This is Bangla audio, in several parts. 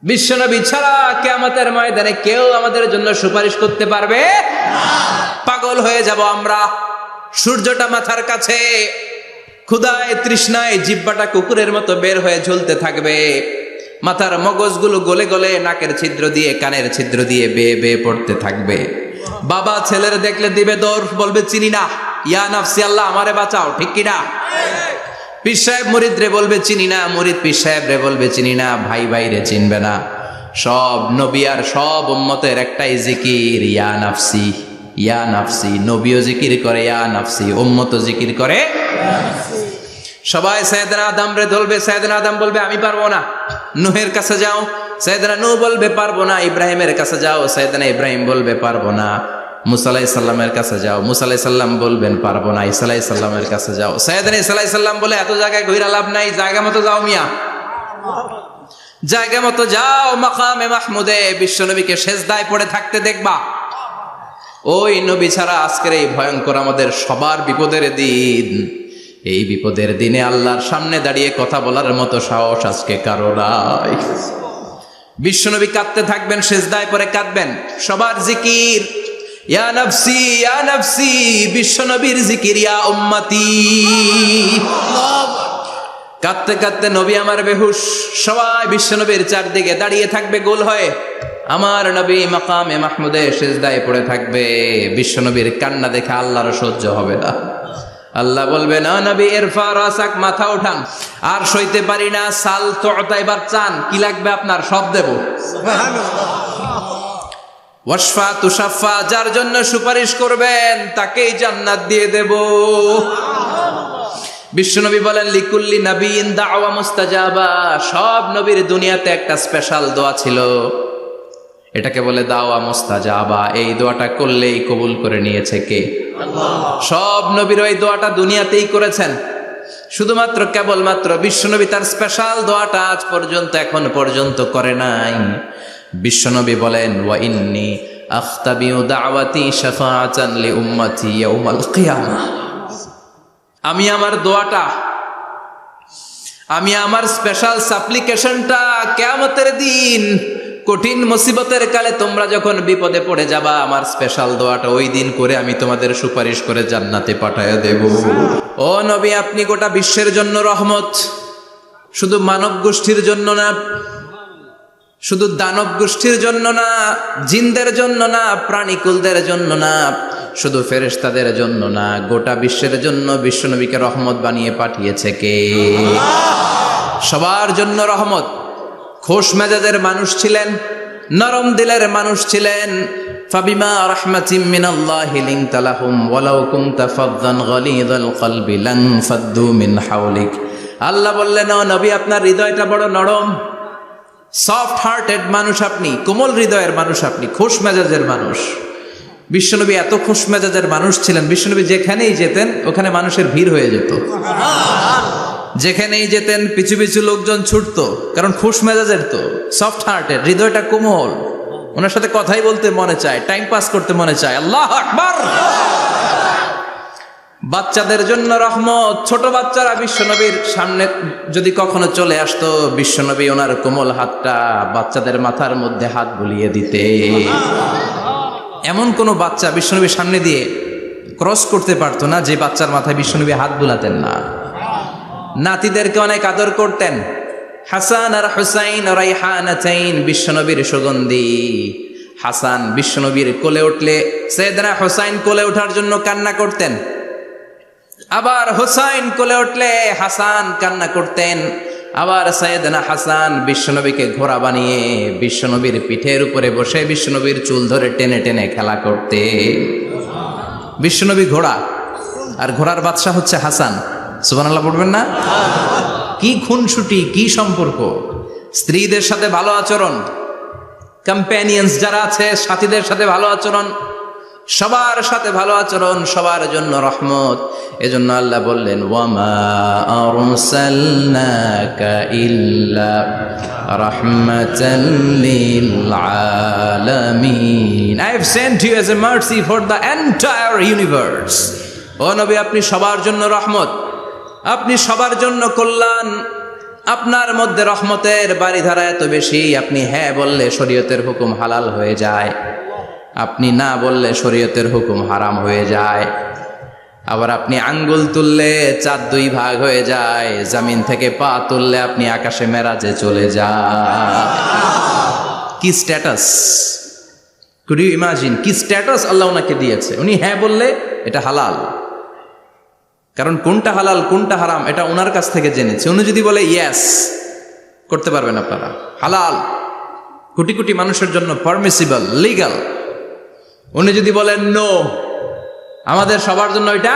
বিশ্বনবী ছাড়া কিয়ামতের ময়দানে কেউ আমাদের জন্য সুপারিশ করতে পারবে না। পাগল হয়ে যাব আমরা। সূর্যটা মাথার কাছে, ক্ষুধায় তৃষ্ণায় জিহ্বাটা কুকুরের মতো বের হয়ে ঝুলতে থাকবে, মাথার মগজগুলো গলে গলে নাকের ছিদ্র দিয়ে কানের ছিদ্র দিয়ে বেয়ে বেয়ে পড়তে থাকবে। বাবা ছেলের দেখলে দিবে দৌড়, বলবে চিনি না, ইয়া নাফসি আল্লাহ আমারে বাঁচাও, ঠিক কিনা? পীর সাহেব মুরিদ রে বলবে চিনি না, মুরিদ পীর সাহেব রে বলবে চিনি না, ভাই ভাই রে চিনবে না। সব নবী আর সব উম্মতের একটাই জিকির, ইয়া নাফসি ইয়া নাফসি। নবীও জিকির করে ইয়া নাফসি, উম্মতও জিকির করে। সবাই সাইয়েদনা আদম রে ধরবে, সাইয়েদনা আদম বলবে আমি পারবো না। নূহের কাছে যাও, সাইয়েদনা নূহ বলবে পারবো না। ইব্রাহিমের কাছে যাও, সাইয়েদনা ইব্রাহিম বলবে পারবো না। মুসা আলাইহিস সালামের কাছে যাও, মুসা আলাইহিস সালাম বলবেন পারবো না। ঈসা আলাইহিস সালামের কাছে যাও, সাইয়েদনা ঈসা আলাইহিস সালাম বলে এত জায়গায় ঘুরে লাভ নাই, জায়গা মতো যাও মিয়া, জায়গা মতো যাও। মাকামে মাহমুদে বিশ্বনবীকে সেজদায় পড়ে থাকতে দেখবা। ওই নবী ছাড়া আজকের এই ভয়ঙ্কর আমাদের সবার বিপদের দিন, এই বিপদের দিনে আল্লাহর সামনে দাঁড়িয়ে কথা বলার মতো সাহস আজকে কারো নাই। বিশ্বনবী কাঁদতে থাকবেন, সেজদায় পড়ে কাঁদবেন। সবার জিকির ইয়া নাফসি ইয়া নাফসি, বিশ্বনবীর জিকির ইয়া উম্মতি। কাঁদতে কাঁদতে নবী আমার বেহুশ, সবাই বিশ্বনবীর চারদিকে দাঁড়িয়ে থাকবে গোল হয়ে। আমার নবী মাকামে মাহমুদে সেজদায় পড়ে থাকবে। বিশ্বনবীর কান্না দেখে আল্লাহর সহ্য হবে না। আল্লাহ বলবে না নবী ইরফা রাসাক, মাথা উঠান, আর সইতে পারি না। সাল তুতা, এবার চান, কি লাগবে আপনার সব দেব। ওয়াশফা তুশাফা, যার জন্য সুপারিশ করবেন তাকেই জান্নাত দিয়ে দেব। বিশ্বনবী বলেন লিকুল্লি নবিয়্যিন দাওয়া মুস্তাজাবা, সব নবীর দুনিয়াতে একটা স্পেশাল দোয়া ছিল, এটাকে বলে দাওয়া মুস্তাজাবা। এই দোয়াটা করলেই কবুল করে নিয়েছে কে? আল্লাহ। সব নবীর ওই দোয়াটা দুনিয়াতেই করেছেন, শুধুমাত্র কেবলমাত্র বিশ্বনবী তার স্পেশাল দোয়াটা আজ পর্যন্ত এখন পর্যন্ত করে নাই। বিশ্বনবী বলেন ওয়া ইন্নী আখতাবিউ দাওয়াতি শাফাআতান লি উম্মতি ইয়াউমাল কিয়ামাহ, আমি আমার দোয়াটা, আমি আমার স্পেশাল সাপ্লিকেশনটা কিয়ামতের দিন কঠিন মুসিবতের কালে তোমরা যখন বিপদে পড়ে যাবা, আমার স্পেশাল দোয়াটা ওই দিন করে আমি তোমাদের সুপারিশ করে জান্নাতে পাঠায়া দেব। ও নবী, আপনি গোটা বিশ্বের জন্য রহমত, শুধু মানব গোষ্ঠীর জন্য না, শুধু দানব গোষ্ঠীর জন্য না, জিনদের জন্য না, প্রাণীকুলদের জন্য না, শুধু ফেরেশতাদের জন্য না, গোটা বিশ্বের জন্য বিশ্বনবীকে রহমত বানিয়ে পাঠিয়েছে কে? সবার জন্য রহমত। খোশ মেজাজের মানুষ ছিলেন, নরম দিলের মানুষ ছিলেন। ফাবিমা রাহমাতিম মিনাল্লাহি লিনতা লাহুম ওয়ালাউ কুনতা ফাযযান গালিযাল কলবি লানফাদ্দু মিন হাওলিক। আল্লাহ বললেন ও নবী, আপনার হৃদয়টা বড় নরম, সফট হার্টেড মানুষ আপনি, কোমল হৃদয়ের মানুষ আপনি, খোশ মেজাজের মানুষ। বিশ্বনবী এত খোশ মেজাজের মানুষ ছিলেন, বিশ্বনবী যেখানেই যেতেন ওখানে মানুষের ভিড় হয়ে যেত। যেখানেই যেতেন পিছু পিছু লোকজন ছুটতো, কারণ খুশ মেজাজের তো, সফট হার্টের, হৃদয়টা কোমল, ওনার সাথে কথাই বলতে মনে চায়, টাইম পাস করতে মনে চায়। আল্লাহু আকবার। বাচ্চাদের জন্য রহমত। ছোট বাচ্চারা বিশ্বনবীর সামনে যদি কখনো চলে আসতো, বিশ্বনবী ওনার কোমল হাতটা বাচ্চাদের মাথার মধ্যে হাত বুলিয়ে দিতে। এমন কোন বাচ্চা বিশ্বনবীর সামনে দিয়ে ক্রস করতে পারতো না যে বাচ্চার মাথায় বিশ্বনবী হাত বুলাতেন না। নাতিদেরকে অনেক আদর করতেন। হাসান আর হুসাইন রাইহানাতাইন, বিশ্বনবীর সুগন্ধি। হাসান বিশ্বনবীর কোলে উঠলে সাইয়েদনা হুসাইন কোলে ওঠার জন্য কান্না করতেন, আবার হুসাইন কোলে উঠলে হাসান কান্না করতেন। আবার সাইয়েদনা হাসান বিশ্বনবীকে ঘোড়া বানিয়ে বিশ্বনবীর পিঠের উপরে বসে বিশ্বনবীর চুল ধরে টেনে টেনে খেলা করতে। বিশ্বনবী ঘোড়া, আর ঘোড়ার বাদশা হচ্ছে হাসান। সুবহানাল্লাহ পড়বেন না? কি খুনসুটি, কি সম্পর্ক। স্ত্রীদের সাথে ভালো আচরণ, কম্প্যানিয়ন্স যারা আছে সাথীদের সাথে ভালো আচরণ, সবার সাথে ভালো আচরণ, সবার জন্য রহমত। এজন্য আল্লাহ বললেন ওয়ামা আরসালনাকা ইল্লা রাহমাতাল লিল আলামিন, I have sent you as a mercy for the entire universe. ও নবী, আপনি সবার জন্য রহমত, আপনি সবার জন্য কল্যাণ, আপনার মধ্যে রহমতের বাড়িধারা এত বেশি, আপনি হ্যাঁ বললে শরীয়তের হুকুম হালাল হয়ে যায়, আপনি না বললে শরীয়তের হুকুম হারাম হয়ে যায়। আবার আপনি আঙ্গুল তুললে চাঁদ 2 ভাগ হয়ে যায়, জমিন থেকে পা তুললে আপনি আকাশে মেরাজে চলে যান। কি স্ট্যাটাস! কুড ইউ ইমাজিন কি স্ট্যাটাস আল্লাহ ওনাকে দিয়েছে। উনি হ্যাঁ বললে এটা হালাল, কারণ কোনটা হালাল কোনটা হারাম এটা ওনার কাছ থেকে জেনেছে। উনি যদি বলে ইয়েস, করতে পারবেন আপনারা, হালাল, কোটি কোটি মানুষের জন্য পারমিসিবল, লিগাল। উনি যদি বলেন নো, আমাদের সবার জন্য এটা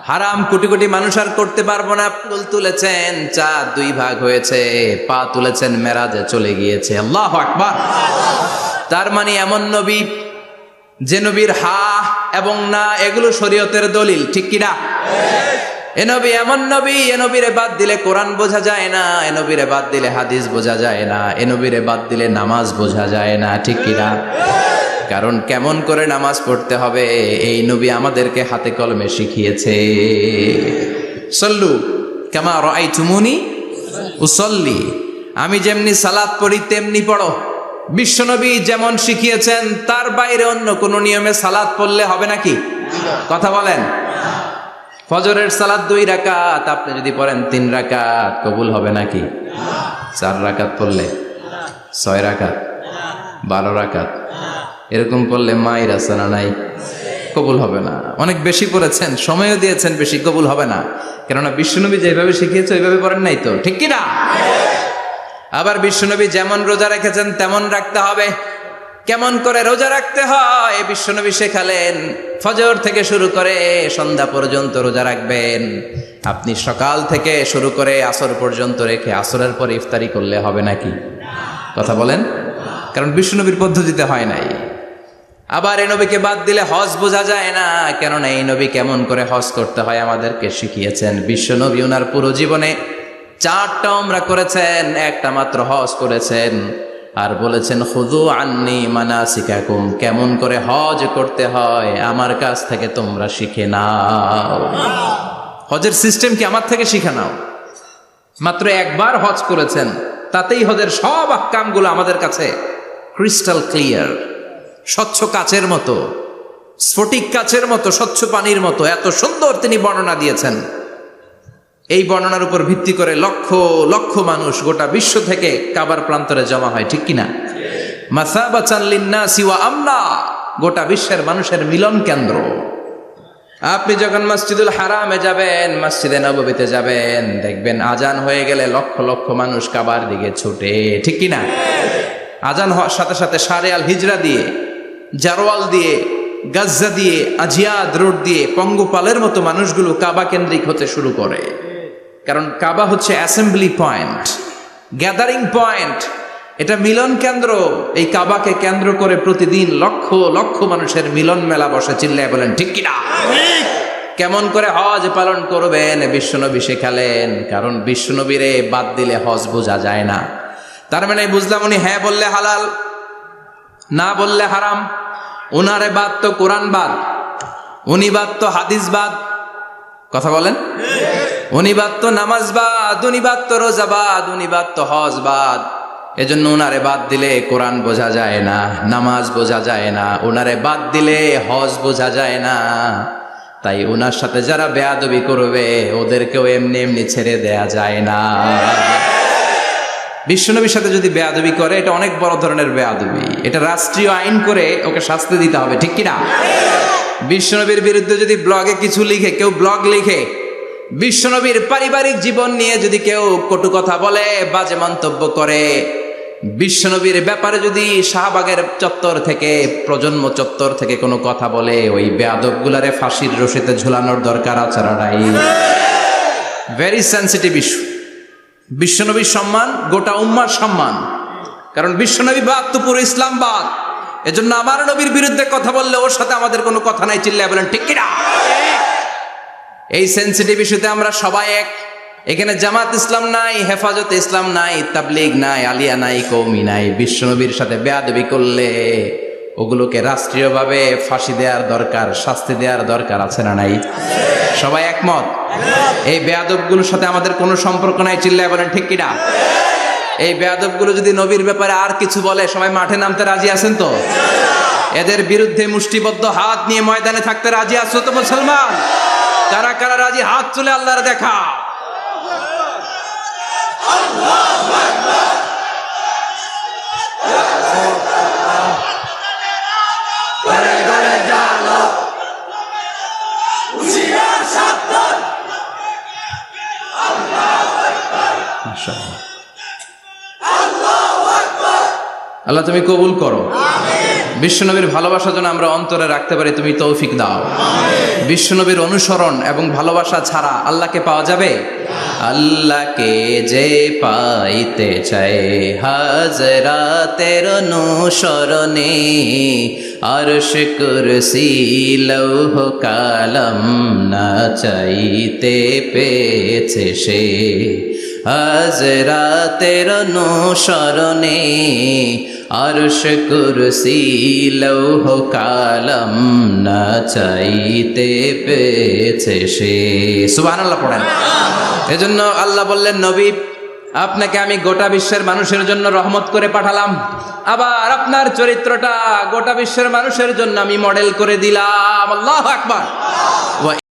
হারাম, কোটি কোটি মানুষ আর করতে পারবো না। আঙ্গুল তুলেছেন চাঁদ 2 ভাগ হয়েছে, পা তুলেছেন মেরাজে চলে গিয়েছে। আল্লাহু আকবার। তার মানে এমন নবী যে নবীর হা এবং না এগুলো শরীয়তের দলিল, ঠিক কিনা? এ নবী এমন নবী, এ নবীরে বাদ দিলে কোরআন বোঝা যায় না, এ নবীরে বাদ দিলে হাদিস বোঝা যায় না, এ নবীরে বাদ দিলে নামাজ বোঝা যায় না, ঠিক কিনা? কারণ কেমন করে নামাজ পড়তে হবে এই নবী আমাদেরকে হাতে কলমে শিখিয়েছে। সল্লু কামা রাআইতুমুনি উসাল্লি, আমি যেমনি সালাত পড়ি তেমনি পড়ো। বিশ্বনবী যেমন শিখিয়েছেন তার বাইরে অন্য কোন নিয়মে সালাত পড়লে হবে নাকি? কথা বলেন। ফজরের সালাত 2 রাকাত, আপনি যদি পড়েন 3 রাকাত, কবুল হবে নাকি? 4 রাকাত পড়লে, 6 রাকাত, 12 রাকাত এরকম পড়লে মায়ের আসানা নাই, কবুল হবে না। অনেক বেশি পড়েছেন, সময়ও দিয়েছেন বেশি, কবুল হবে না। কেননা বিশ্বনবী যেভাবে শিখিয়েছে ওইভাবে পড়েন নাই তো, ঠিক কিনা? আবার বিশ্বনবী যেমন রোজা রেখেছেন তেমন রাখতে হবে। কেমন করে রোজা রাখতে হয় বিশ্বনবী শেখালেন। ফজর থেকে শুরু করে সন্ধ্যা পর্যন্ত রোজা রাখবেন। আপনি সকাল থেকে শুরু করে আসর পর্যন্ত রেখে আসরের পর ইফতারি করলে হবে নাকি? কথা বলেন। কারণ বিশ্বনবীর পদ্ধতিতে হয় নাই। আবার এই নবীকে বাদ দিলে হজ বোঝা যায় না, কেননা এই নবী কেমন করে হজ করতে হয় আমাদেরকে শিখিয়েছেন। বিশ্বনবী ওনার পুরো জীবনে 4টা উমরা করেছেন, একটা মাত্র হজ করেছেন। আর বলেছেন খুযু আন্নী মানাসিকাকুম, কেমন করে হজ করতে হয় আমার কাছ থেকে তোমরা শিখে নাও। হজের সিস্টেম কি আমার থেকে শিখে নাও। মাত্র একবার হজ করেছেন, তাতেই হজের সব আহকামগুলো আমাদের কাছে ক্রিস্টাল ক্লিয়ার, স্বচ্ছ কাচের মতো, স্ফটিক কাচের মতো, স্বচ্ছ পানির মতো এত সুন্দর তিনি বর্ণনা দিয়েছেন। এই বর্ণনার উপর ভিত্তি করে লক্ষ লক্ষ মানুষ গোটা বিশ্ব থেকে কাবার প্রান্তরে জমা হয়, ঠিক কিনা? মাসাবাতান লিন্নাসি ওয়া আমনা, গোটা বিশ্বের মানুষের মিলন কেন্দ্র। আপনি যখন মসজিদুল হারামে যাবেন, মসজিদে নববীতে যাবেন, দেখবেন আজান হয়ে গেলে লক্ষ লক্ষ মানুষ কাবার দিকে ছুটে, ঠিক কিনা? আজান হওয়ার সাথে সাথে শারে আল হিজরা দিয়ে, জারওয়াল দিয়ে, গাজ্জা দিয়ে, আজিয়াদ রোড দিয়ে পঙ্গপালের মতো মানুষগুলো কাবা কেন্দ্রিক হতে শুরু করে। কারণ কাবা হচ্ছে অ্যাসেম্বলি পয়েন্ট, গ্যাদারিং পয়েন্ট, এটা মিলন কেন্দ্র। এই কাবাকে কেন্দ্র করে প্রতিদিন লক্ষ লক্ষ মানুষের মিলন মেলা বসে। চিল্লায় বলেন ঠিক কিনা? কেমন করে হজ পালন করবেন বিশ্বনবী শেখালেন। কারণ বিশ্বনবীরে বাদ দিলে হজ বোঝা যায় না। তার মানে বুঝলাম উনি হ্যাঁ বললে হালাল, না বললে হারাম। উনারে বাদ তো কোরআন বাদ, উনি বাদ তো হাদিস বাদ। কথা বলেন। উনি বাদ তো নামাজ বাদ, উনি বাদ তো রোজা বাদ, উনি বাদ তো হজ বাদ। এজন্য উনারে বাদ দিলে কোরআন বোঝা যায় না, নামাজ বোঝা যায় না, উনারে বাদ দিলে হজ বোঝা যায় না। তাই উনার সাথে যারা বেয়াদবি করবে ওদেরকেও এমনি এমনি ছেড়ে দেয়া যায় না। বিশ্বনবীর সাথে যদি বেয়াদবি করে এটা অনেক বড় ধরনের বেয়াদবি, এটা রাষ্ট্রীয় আইন করে ওকে শাস্তি দিতে হবে, ঠিক কিনা? বিশ্বনবীর বিরুদ্ধে যদি ব্লগে কিছু লিখে, কেউ ব্লগ লিখে, বিশ্বনবীর পারিবারিক জীবন নিয়ে যদি কেউ কটু কথা বলে, বাজে মন্তব্য করে, বিশ্বনবীর ব্যাপারে যদি শাহবাগের চত্বর থেকে, প্রজন্ম চত্বর থেকে কোনো কথা বলে, ওই বেয়াদব গুলারে ফাঁসির রশিতে ঝুলানোর দরকার আছে না নাই? Very sensitive issue. বিশ্বনবীর সম্মান গোটা উম্মার সম্মান। কারণ বিশ্বনবী বাদ তো পুরো ইসলাম বাদ। এজন্য আমার নবীর বিরুদ্ধে কথা বললে ওর সাথে আমাদের কোনো কথা নাই। চিল্লায় বলেন ঠিক কিনা? এই সেন্সিটিভ ইস্যুতে আমরা সবাই এক। এখানে জামাত ইসলাম নাই, হেফাজত ইসলাম নাই, তাবলিগ নাই, আলিয়া নাই, কওমি নাই। বিশ্বনবীর সাথে বেয়াদবি করলে ওগুলোকে রাষ্ট্রীয়ভাবে ফাঁসি দেওয়ার দরকার, শাস্তি দেওয়ার দরকার আছে না নাই? সবাই একমত? এই বেয়াদবগুলোর সাথে আমাদের কোনো সম্পর্ক নাই, চিল্লায় বলেন ঠিক কিনা? এই বেয়াদবগুলো যদি নবীর ব্যাপারে আর কিছু বলে সবাই মাঠে নামতে রাজি আছেন তো? এদের বিরুদ্ধে মুষ্টিবদ্ধ হাত নিয়ে ময়দানে থাকতে রাজি আছো তো মুসলমান? কারা কারা রাজি হাত তুলে আল্লাহর দেখা? আল্লাহ তুমি কবুল করো। বিশ্বনবীর ভালোবাসা যেন আমরা অন্তরে রাখতে পারি, তুমি তৌফিক দাও। বিশ্বনবীর অনুসরণ এবং ভালোবাসা ছাড়া আল্লাহকে পাওয়া যাবে? আল্লাহকে যে পাইতে চায় হাজরাতের অনুসরণে, আরশ কুরসি লৌহ কালাম না চাইতে পেয়েছে সে। হাজরাতের অনুসরণে আরশ কুরসি লৌহ কালাম না চাইতে পেয়েছে সে। সুবহানাল্লাহ পড়েন। এজন্য আল্লাহ বললেন, নবী আপনাকে আমি গোটা বিশ্বের মানুষের জন্য রহমত করে পাঠালাম, আবার আপনার চরিত্রটা গোটা বিশ্বের মানুষের জন্য আমি মডেল করে দিলাম। আল্লাহু আকবার।